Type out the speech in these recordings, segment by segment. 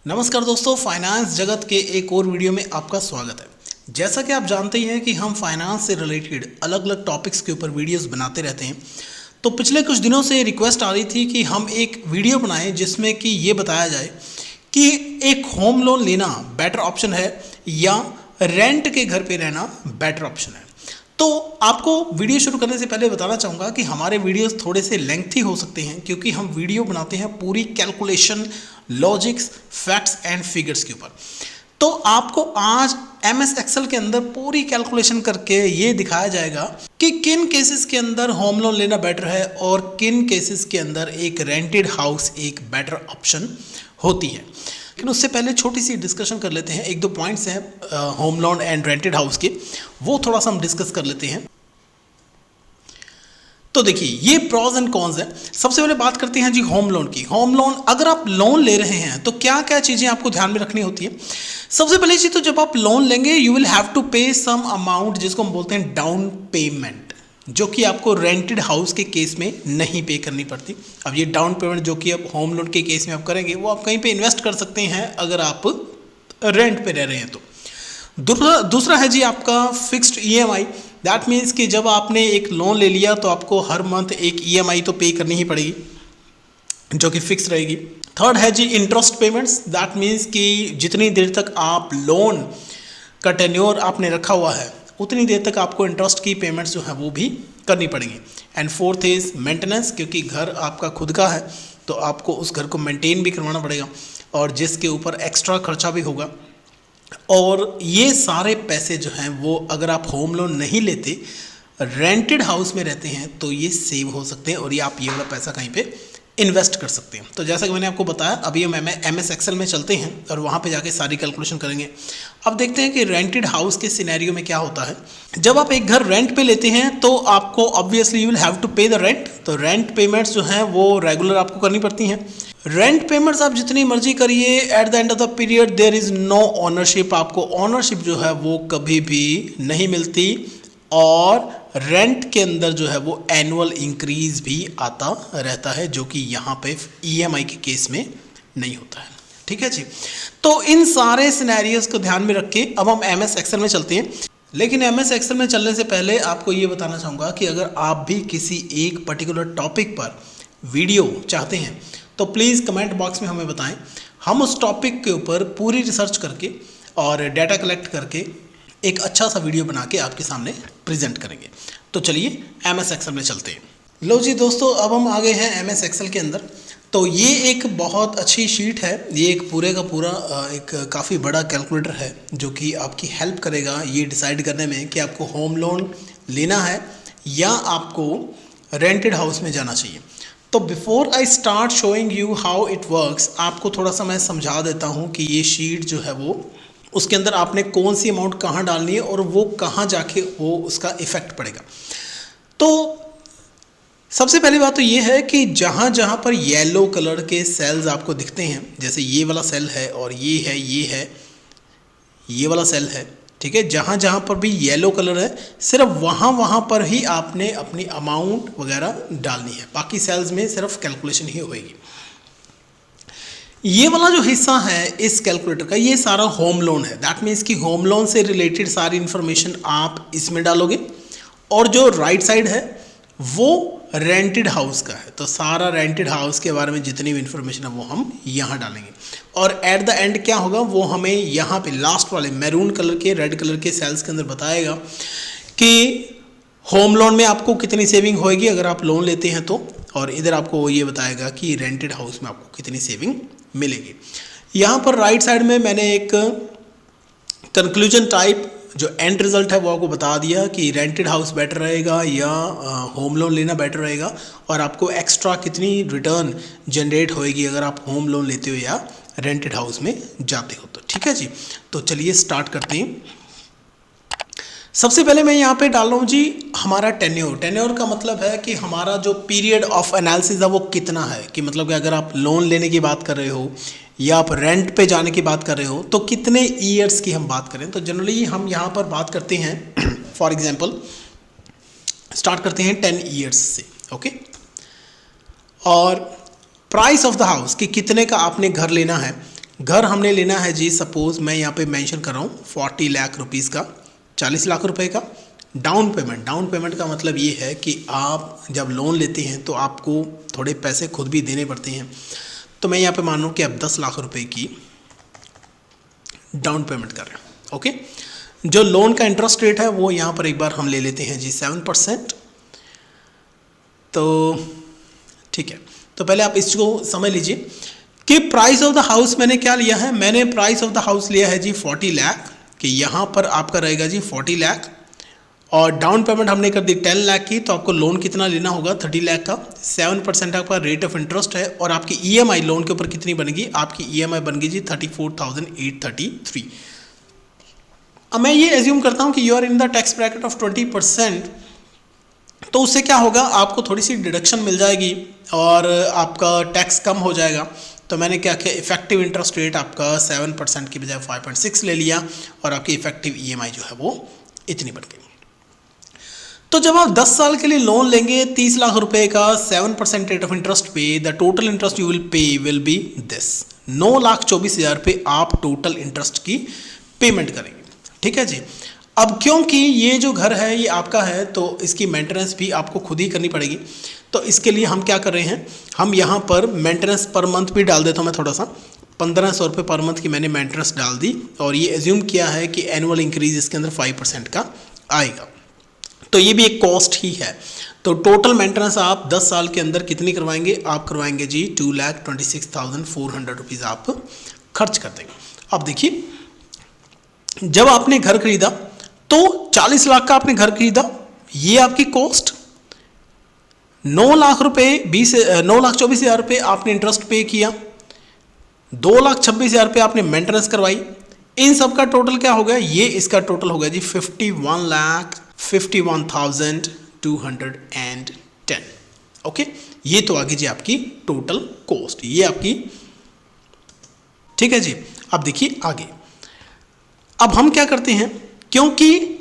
नमस्कार दोस्तों, फाइनेंस जगत के एक और वीडियो में आपका स्वागत है। जैसा कि आप जानते ही हैं कि हम फाइनेंस से रिलेटेड अलग अलग टॉपिक्स के ऊपर वीडियोस बनाते रहते हैं। तो पिछले कुछ दिनों से रिक्वेस्ट आ रही थी कि हम एक वीडियो बनाएं जिसमें कि ये बताया जाए कि एक होम लोन लेना बेटर ऑप्शन है या रेंट के घर पे रहना बेटर ऑप्शन है। तो आपको वीडियो शुरू करने से पहले बताना चाहूँगा कि हमारे वीडियोस थोड़े से लेंथी हो सकते हैं क्योंकि हम वीडियो बनाते हैं पूरी calculation, logics, facts and figures के ऊपर। तो आपको आज एमएस एक्सेल के अंदर पूरी कैलकुलेशन करके ये दिखाया जाएगा कि किन केसेस के अंदर होम लोन लेना बेटर है और किन केसेस के अंदर एक रेंटेड हाउस एक बेटर ऑप्शन होती है। लेकिन उससे पहले छोटी सी डिस्कशन कर लेते हैं। एक दो पॉइंट्स हैं home loan and rented house के, वो थोड़ा सा हम डिस्कस कर लेते हैं। तो देखिए, ये प्रॉज एंड कॉन्स है। सबसे पहले बात करते हैं जी होम लोन की। होम लोन अगर आप लोन ले रहे हैं तो क्या क्या चीज़ें आपको ध्यान में रखनी होती है। सबसे पहली चीज़, तो जब आप लोन लेंगे यू विल हैव टू पे सम अमाउंट जिसको हम बोलते हैं डाउन पेमेंट, जो कि आपको रेंटेड हाउस के केस में नहीं पे करनी पड़ती। अब ये डाउन पेमेंट जो कि आप होम लोन के केस में आप करेंगे वो आप कहीं पे इन्वेस्ट कर सकते हैं अगर आप रेंट पे रह रहे हैं तो। दूसरा है जी आपका फिक्स्ड ईएमआई। दैट मीन्स कि जब आपने एक लोन ले लिया तो आपको हर मंथ एक ईएमआई तो पे करनी ही पड़ेगी जो कि फिक्स रहेगी। थर्ड है जी इंटरेस्ट पेमेंट्स। दैट मीन्स कि जितनी देर तक आप लोन का टेन्योर आपने रखा हुआ है उतनी देर तक आपको इंटरेस्ट की पेमेंट्स जो है वो भी करनी पड़ेंगी। एंड फोर्थ इज मेंटेनेंस, क्योंकि घर आपका खुद का है तो आपको उस घर को मेंटेन भी करवाना पड़ेगा और जिसके ऊपर एक्स्ट्रा खर्चा भी होगा। और ये सारे पैसे जो हैं वो अगर आप होम लोन नहीं लेते, रेंटेड हाउस में रहते हैं तो ये सेव हो सकते हैं और ये आप ये वाला पैसा कहीं पे इन्वेस्ट कर सकते हैं। तो जैसा कि मैंने आपको बताया, अभी हम एमएस एक्सेल में चलते हैं और वहाँ पे जाके सारी कैलकुलेशन करेंगे। अब देखते हैं कि रेंटेड हाउस के सिनेरियो में क्या होता है। जब आप एक घर रेंट पे लेते हैं तो आपको obviously you will have to pay the rent. तो रेंट पेमेंट्स जो हैं वो रेगुलर आपको करनी पड़ती हैं। रेंट पेमेंट्स आप जितनी मर्जी करिए, at the end of the period there is no ownership. आपको ओनरशिप जो है वो कभी भी नहीं मिलती और रेंट के अंदर जो है वो एनुअल इंक्रीज भी आता रहता है, जो कि यहाँ पे ईएमआई के केस में नहीं होता है। ठीक है जी। तो इन सारे सिनेरियोस को ध्यान में रख के अब हम एमएस एक्सेल में चलते हैं। लेकिन एमएस एक्सेल में चलने से पहले आपको ये बताना चाहूँगा कि अगर आप भी किसी एक पर्टिकुलर टॉपिक पर वीडियो चाहते हैं तो प्लीज़ कमेंट बॉक्स में हमें बताएं। हम उस टॉपिक के ऊपर पूरी रिसर्च करके और डाटा कलेक्ट करके एक अच्छा सा वीडियो बना के आपके सामने प्रेजेंट करेंगे। तो चलिए एमएस एक्सेल में चलते हैं। लो जी दोस्तों, अब हम आ गए हैं एमएस एक्सेल के अंदर। तो ये एक बहुत अच्छी शीट है। ये एक पूरे का पूरा एक काफ़ी बड़ा कैलकुलेटर है जो कि आपकी हेल्प करेगा ये डिसाइड करने में कि आपको होम लोन लेना है या आपको रेंटेड हाउस में जाना चाहिए। तो before I start showing you how it works, आपको थोड़ा सा मैं समझा देता हूँ कि ये शीट जो है वो उसके अंदर आपने कौन सी अमाउंट कहाँ डालनी है और वो कहाँ जाके वो उसका इफ़ेक्ट पड़ेगा। तो सबसे पहली बात तो ये है कि जहाँ जहाँ पर येलो कलर के सेल्स आपको दिखते हैं, जैसे ये वाला सेल है और ये है, ये वाला सेल है, ठीक है, जहाँ जहाँ पर भी येलो कलर है सिर्फ वहाँ पर ही आपने अपनी अमाउंट वगैरह डालनी है। बाकी सेल्स में सिर्फ कैलकुलेशन ही होएगी। ये वाला जो हिस्सा है इस कैलकुलेटर का ये सारा होम लोन है। दैट मीन्स कि होम लोन से रिलेटेड सारी इन्फॉर्मेशन आप इसमें डालोगे और जो राइट साइड है वो रेंटेड हाउस का है। तो सारा रेंटेड हाउस के बारे में जितनी भी इन्फॉर्मेशन है वो हम यहाँ डालेंगे और एट द एंड क्या होगा वो हमें यहाँ पे लास्ट वाले मैरून कलर के, रेड कलर के सेल्स के अंदर बताएगा कि होम लोन में आपको कितनी सेविंग होएगी अगर आप लोन लेते हैं तो, और इधर आपको ये बताएगा कि रेंटेड हाउस में आपको कितनी सेविंग मिलेगी। यहाँ पर राइट साइड में मैंने एक कंक्लूजन टाइप जो एंड रिजल्ट है वो आपको बता दिया कि रेंटेड हाउस बेटर रहेगा या होम लोन लेना बेटर रहेगा और आपको एक्स्ट्रा कितनी रिटर्न जनरेट होएगी अगर आप होम लोन लेते हो या रेंटेड हाउस में जाते हो तो। ठीक है जी, तो चलिए स्टार्ट करते हैं। सबसे पहले मैं यहाँ पे डाल रहा हूँ जी हमारा टेन्योर। टेन्योर का मतलब है कि हमारा जो पीरियड ऑफ एनालिसिस है वो कितना है, कि मतलब कि अगर आप लोन लेने की बात कर रहे हो या आप रेंट पे जाने की बात कर रहे हो तो कितने ईयर्स की हम बात करें। तो जनरली हम यहाँ पर बात करते हैं फॉर एग्जांपल स्टार्ट करते हैं 10 ईयर्स से, ओके। और प्राइस ऑफ द हाउस कि कितने का आपने घर लेना है घर हमने लेना है जी, सपोज मैं यहाँ पे मेंशन कर रहा हूँ 40 लाख रुपीज़ का, 40 लाख रुपए का डाउन पेमेंट। डाउन पेमेंट का मतलब ये है कि आप जब लोन लेते हैं तो आपको थोड़े पैसे खुद भी देने पड़ते हैं। तो मैं यहाँ पे मान लूँ कि आप 10 लाख रुपए की डाउन पेमेंट कर रहे हैं। ओके, जो लोन का इंटरेस्ट रेट है वो यहाँ पर एक बार हम ले लेते हैं जी 7%। तो ठीक है, तो पहले आप इसको समझ लीजिए कि प्राइस ऑफ द हाउस मैंने क्या लिया है। मैंने प्राइस ऑफ द हाउस लिया है जी 40 लाख, कि यहाँ पर आपका रहेगा जी 40 लाख, और डाउन पेमेंट हमने कर दी 10 लाख की। तो आपको लोन कितना लेना होगा 30 लाख का, 7% आपका रेट ऑफ इंटरेस्ट है, और आपकी EMI लोन के ऊपर कितनी बनेगी, आपकी EMI बनेगी जी 34,833। अब मैं ये एज्यूम करता हूँ कि you are in the tax bracket of 20%, तो उससे क्या होगा, आपको थोड़ी सी डिडक्शन मिल जाएगी और आपका टैक्स कम हो जाएगा। तो मैंने क्या किया, इफेक्टिव इंटरेस्ट रेट आपका 7% की बजाय 5.6 ले लिया, और आपकी इफेक्टिव EMI जो है वो इतनी बन गई। तो जब आप 10 साल के लिए लोन लेंगे 30 लाख रुपए का 7% रेट ऑफ इंटरेस्ट पे, the total interest you will pay will be this, 9,24,000 रुपये आप टोटल इंटरेस्ट की पेमेंट करेंगे। ठीक है जी। अब क्योंकि ये जो घर है ये आपका है, तो इसकी मेंटेनेंस भी आपको खुद ही करनी पड़ेगी। तो इसके लिए हम क्या कर रहे हैं, हम यहाँ पर मेंटेनेंस पर मंथ भी डाल देता हूँ मैं थोड़ा सा, 1500 रुपये पर मंथ की मैंने मेंटेनेंस डाल दी, और ये एज्यूम किया है कि एनुअल इंक्रीज इसके अंदर 5% का आएगा। तो ये भी एक कॉस्ट ही है। तो टोटल मेंटेनेंस आप 10 साल के अंदर कितनी करवाएंगे, आप करवाएंगे जी 2,26,400 रुपीज़ आप खर्च कर देंगे। अब देखिए, जब आपने घर खरीदा तो 40 लाख का आपने घर खरीदा, ये आपकी कॉस्ट, 9 लाख रुपए 9,24,000 रुपये आपने इंटरेस्ट पे किया, 2,26,000 रुपये आपने मेंटेनेंस करवाई, इन सब का टोटल क्या हो गया, ये इसका टोटल हो गया जी 51,51,210। ओके, ये तो आगे जी आपकी टोटल कॉस्ट, ये आपकी, ठीक है जी। अब देखिए आगे, अब हम क्या करते हैं, क्योंकि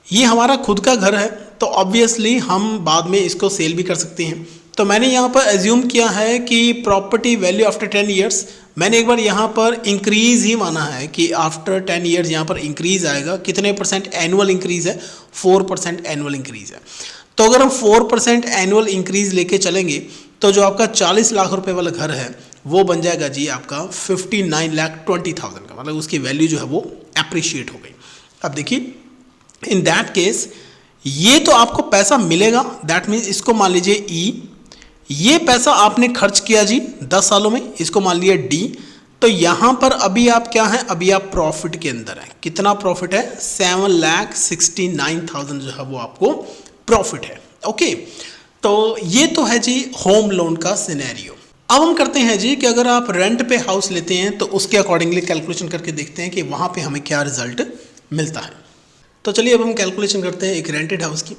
ये हमारा खुद का घर है तो ऑब्वियसली हम बाद में इसको सेल भी कर सकते हैं। तो मैंने यहाँ पर एज्यूम किया है कि प्रॉपर्टी वैल्यू आफ्टर 10 ईयर्स, मैंने एक बार यहाँ पर इंक्रीज़ ही माना है कि आफ्टर 10 ईयर्स यहाँ पर इंक्रीज़ आएगा। कितने परसेंट एनुअल इंक्रीज़ है, 4% एनुअल इंक्रीज़ है। तो अगर हम 4% एनुअल इंक्रीज़ लेके चलेंगे तो जो आपका 40 लाख रुपए वाला घर है वो बन जाएगा जी आपका 59,20,000 का, मतलब उसकी वैल्यू जो है वो एप्रिशिएट हो गई। अब देखिए, इन दैट केस ये तो आपको पैसा मिलेगा, दैट मीन्स इसको मान लीजिए E, ये पैसा आपने खर्च किया जी 10 सालों में, इसको मान लिया D। तो यहाँ पर अभी आप क्या हैं, अभी आप प्रॉफिट के अंदर हैं। कितना प्रॉफिट है, 7,69,000 जो है वो आपको प्रॉफिट है। ओके, तो ये तो है जी होम लोन का सिनेरियो। अब हम करते हैं जी कि अगर आप रेंट पे हाउस लेते हैं तो उसके अकॉर्डिंगली कैलकुलेशन करके देखते हैं कि वहाँ पे हमें क्या रिजल्ट मिलता है। तो चलिए अब हम कैलकुलेशन करते हैं एक रेंटेड हाउस की।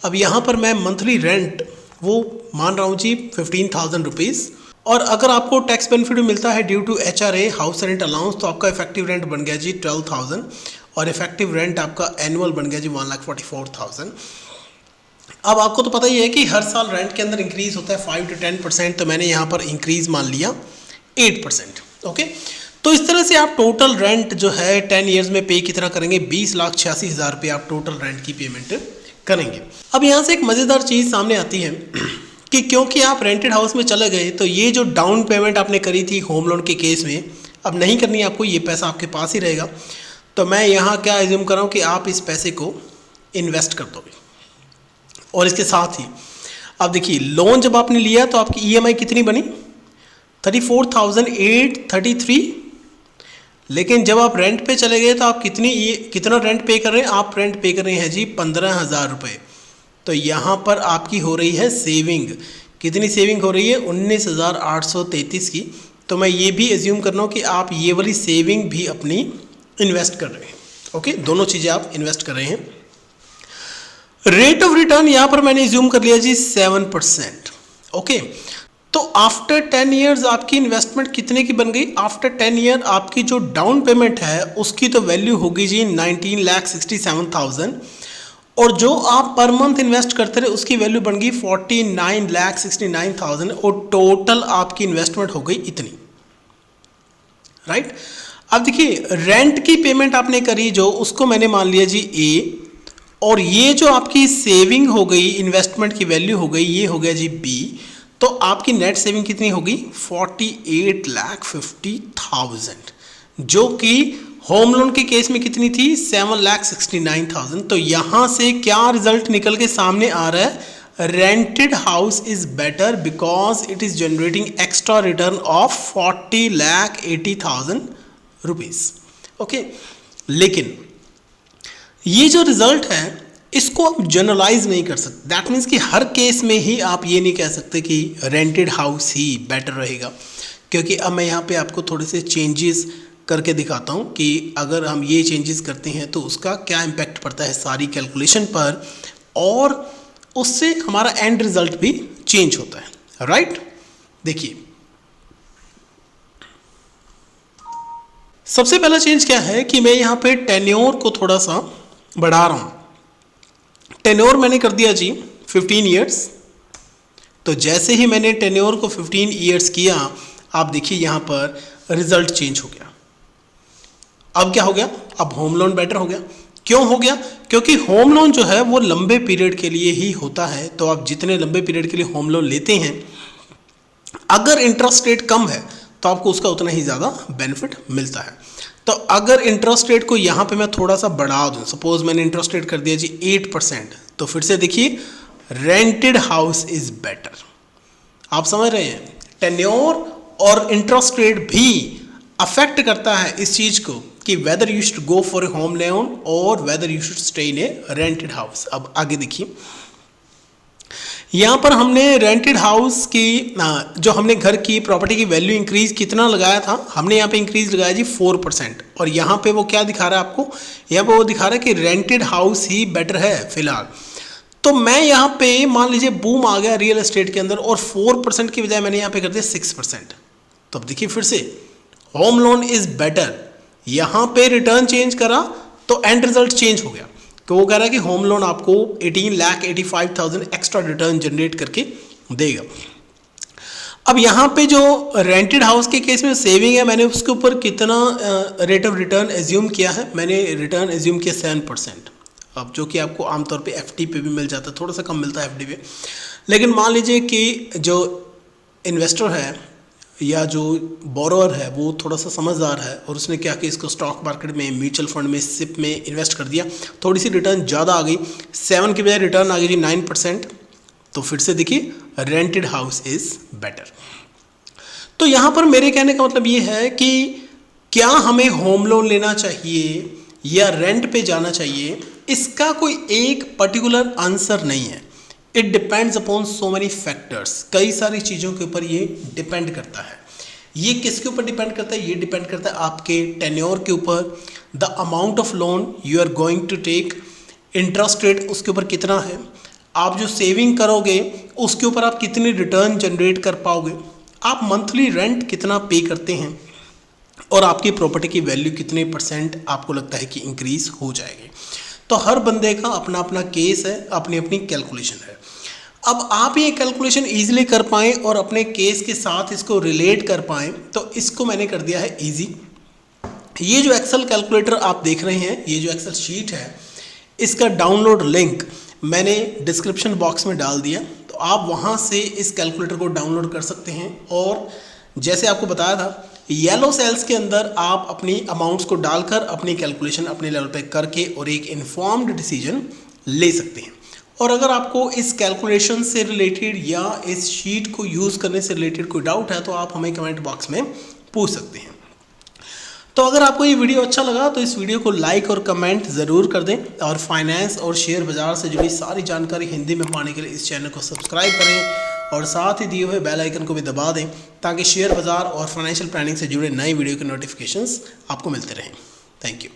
अब यहाँ पर मैं मंथली रेंट वो मान रहा हूँ जी 15,000 रुपीज़, और अगर आपको टैक्स बेनिफिट मिलता है due to HRA house rent allowance, तो आपका इफेक्टिव रेंट बन गया जी 12,000, और इफेक्टिव रेंट आपका एनुअल बन गया जी 1,44,000। अब आपको तो पता ही है कि हर साल रेंट के अंदर इंक्रीज़ होता है 5 to 10%, तो मैंने यहाँ पर इंक्रीज़ मान लिया 8%। ओके, तो इस तरह से आप टोटल रेंट जो है 10 ईयर्स में पे कितना करेंगे, 20,86,000 रुपये आप टोटल रेंट की पेमेंट करेंगे। अब यहाँ से एक मज़ेदार चीज़ सामने आती है कि क्योंकि आप रेंटेड हाउस में चले गए तो ये जो डाउन पेमेंट आपने करी थी होम लोन के केस में अब नहीं करनी है आपको, ये पैसा आपके पास ही रहेगा। तो मैं यहाँ क्या एज्यूम कर रहा हूँ कि आप इस पैसे को इन्वेस्ट कर दोगे, और इसके साथ ही अब देखिए लोन जब आपने लिया तो आपकी EMI कितनी बनी, 34,833, लेकिन जब आप रेंट पे चले गए तो आप कितना रेंट पे कर रहे हैं, आप रेंट पे कर रहे हैं जी 15,000 रुपये। तो यहाँ पर आपकी हो रही है सेविंग, कितनी सेविंग हो रही है, 19,833 की। तो मैं ये भी एज्यूम कर रहा हूँ कि आप ये वाली सेविंग भी अपनी इन्वेस्ट कर रहे हैं। ओके, दोनों चीज़ें आप इन्वेस्ट कर रहे हैं। रेट ऑफ रिटर्न यहाँ पर मैंने एज्यूम कर लिया जी 7%। ओके, तो आफ्टर 10 ईयर्स आपकी इन्वेस्टमेंट कितने की बन गई, आफ्टर 10 ईयर आपकी जो डाउन पेमेंट है उसकी तो वैल्यू होगी जी 19,67,000, और जो आप पर मंथ इन्वेस्ट करते रहे उसकी वैल्यू बन गई 49,69,000, और टोटल आपकी इन्वेस्टमेंट हो गई इतनी। राइट। अब देखिए रेंट की पेमेंट आपने करी जो, उसको मैंने मान लिया जी ए, और ये जो आपकी सेविंग हो गई, इन्वेस्टमेंट की वैल्यू हो गई, ये हो गया जी बी। तो आपकी नेट सेविंग कितनी होगी 48,50,000, जो कि होम लोन के केस में कितनी थी 7,69,000। तो यहां से क्या रिजल्ट निकल के सामने आ रहा है, rented house is better because it is generating extra return of 40,80,000 rupees. Okay, लेकिन ये जो रिजल्ट है इसको आप जनरलाइज नहीं कर सकते। दैट मीन्स कि हर केस में ही आप ये नहीं कह सकते कि रेंटेड हाउस ही बेटर रहेगा, क्योंकि अब मैं यहाँ पे आपको थोड़े से चेंजेस करके दिखाता हूँ कि अगर हम ये चेंजेस करते हैं तो उसका क्या इम्पैक्ट पड़ता है सारी कैलकुलेशन पर, और उससे हमारा एंड रिजल्ट भी चेंज होता है, राइट। देखिए सबसे पहला चेंज क्या है कि मैं यहाँ पे टेन्योर को थोड़ा सा बढ़ा रहा हूँ। टेन्योर मैंने कर दिया जी 15 ईयर्स। तो जैसे ही मैंने टेन्योर को 15 ईयर्स किया, आप देखिए यहाँ पर रिजल्ट चेंज हो गया। अब क्या हो गया, अब होम लोन बेटर हो गया। क्यों हो गया, क्योंकि होम लोन जो है वो लंबे पीरियड के लिए ही होता है। तो आप जितने लंबे पीरियड के लिए होम लोन लेते हैं, अगर इंटरेस्ट रेट कम है तो आपको उसका उतना ही ज़्यादा बेनिफिट मिलता है। तो अगर इंटरेस्ट रेट को यहाँ पे मैं थोड़ा सा बढ़ा दूँ, सपोज मैंने इंटरेस्ट रेट कर दिया जी 8%, तो फिर से देखिए रेंटेड हाउस इज बेटर। आप समझ रहे हैं, टेन्योर और इंटरेस्ट रेट भी अफेक्ट करता है इस चीज़ को कि whether you should go for a home loan और whether you should stay in a rented house. अब आगे देखिए, यहाँ पर हमने रेंटेड हाउस की जो हमने घर की प्रॉपर्टी की वैल्यू इंक्रीज कितना लगाया था, हमने यहाँ पे इंक्रीज लगाया जी 4%। और यहाँ पे वो क्या दिखा रहा है आपको, यहाँ पे वो दिखा रहा है कि रेंटेड हाउस ही बेटर है फिलहाल। तो मैं यहाँ पे मान लीजिए बूम आ गया रियल एस्टेट के अंदर, और 4% की बजाय मैंने यहाँ पे कर दिया 6%। तो अब देखिए फिर से होम लोन इज बेटर, यहाँ पे रिटर्न चेंज करा तो एंड रिजल्ट चेंज हो गया। तो वो कह रहा है कि होम लोन आपको 18,85,000 एक्स्ट्रा रिटर्न जनरेट करके देगा। अब यहाँ पे जो रेंटेड हाउस के केस में सेविंग है, मैंने उसके ऊपर कितना रेट ऑफ रिटर्न एज्यूम किया है, मैंने रिटर्न एज्यूम किया 7%। अब जो कि आपको आमतौर पे एफडी पे भी मिल जाता है, थोड़ा सा कम मिलता है एफडी पे। लेकिन मान लीजिए कि जो इन्वेस्टर है या जो बोरोअर है वो थोड़ा सा समझदार है, और उसने क्या कि इसको स्टॉक मार्केट में, म्यूचुअल फंड में, सिप में इन्वेस्ट कर दिया, थोड़ी सी रिटर्न ज़्यादा आ गई, 7 की बजाय रिटर्न आ गई जी 9%। तो फिर से देखिए रेंटेड हाउस इज़ बेटर। तो यहाँ पर मेरे कहने का मतलब ये है कि क्या हमें होम लोन लेना चाहिए या रेंट पे जाना चाहिए, इसका कोई एक पर्टिकुलर आंसर नहीं है। It depends upon so many factors, कई सारी चीज़ों के ऊपर ये डिपेंड करता है। ये किसके ऊपर डिपेंड करता है, ये डिपेंड करता है आपके टेन्योर के ऊपर, the amount of loan you are going to take, interest rate उसके ऊपर कितना है, आप जो सेविंग करोगे उसके ऊपर आप कितनी रिटर्न जनरेट कर पाओगे, आप मंथली रेंट कितना पे करते हैं, और आपकी प्रॉपर्टी की वैल्यू कितने % आपको लगता है कि इंक्रीज हो जाएगी। तो हर बंदे का अपना अपना केस है, अपनी अपनी कैलकुलेशन है। अब आप ये कैलकुलेशन ईजिली कर पाएँ और अपने केस के साथ इसको रिलेट कर पाएँ, तो इसको मैंने कर दिया है ईजी। ये जो एक्सेल कैलकुलेटर आप देख रहे हैं, ये जो एक्सेल शीट है, इसका डाउनलोड लिंक मैंने डिस्क्रिप्शन बॉक्स में डाल दिया, तो आप वहाँ से इस कैलकुलेटर को डाउनलोड कर सकते हैं। और जैसे आपको बताया था, येलो सेल्स के अंदर आप अपनी अमाउंट्स को डालकर अपनी कैलकुलेशन अपने लेवल पे करके और एक इन्फॉर्म्ड डिसीजन ले सकते हैं। और अगर आपको इस कैलकुलेशन से रिलेटेड या इस शीट को यूज़ करने से रिलेटेड कोई डाउट है, तो आप हमें कमेंट बॉक्स में पूछ सकते हैं। तो अगर आपको ये वीडियो अच्छा लगा तो इस वीडियो को लाइक और कमेंट ज़रूर कर दें, और फाइनेंस और शेयर बाज़ार से जुड़ी सारी जानकारी हिंदी में पाने के लिए इस चैनल को सब्सक्राइब करें, और साथ ही दिए हुए बेल आइकन को भी दबा दें, ताकि शेयर बाज़ार और फाइनेंशियल प्लानिंग से जुड़े नए वीडियो के नोटिफिकेशंस आपको मिलते रहें। Thank you.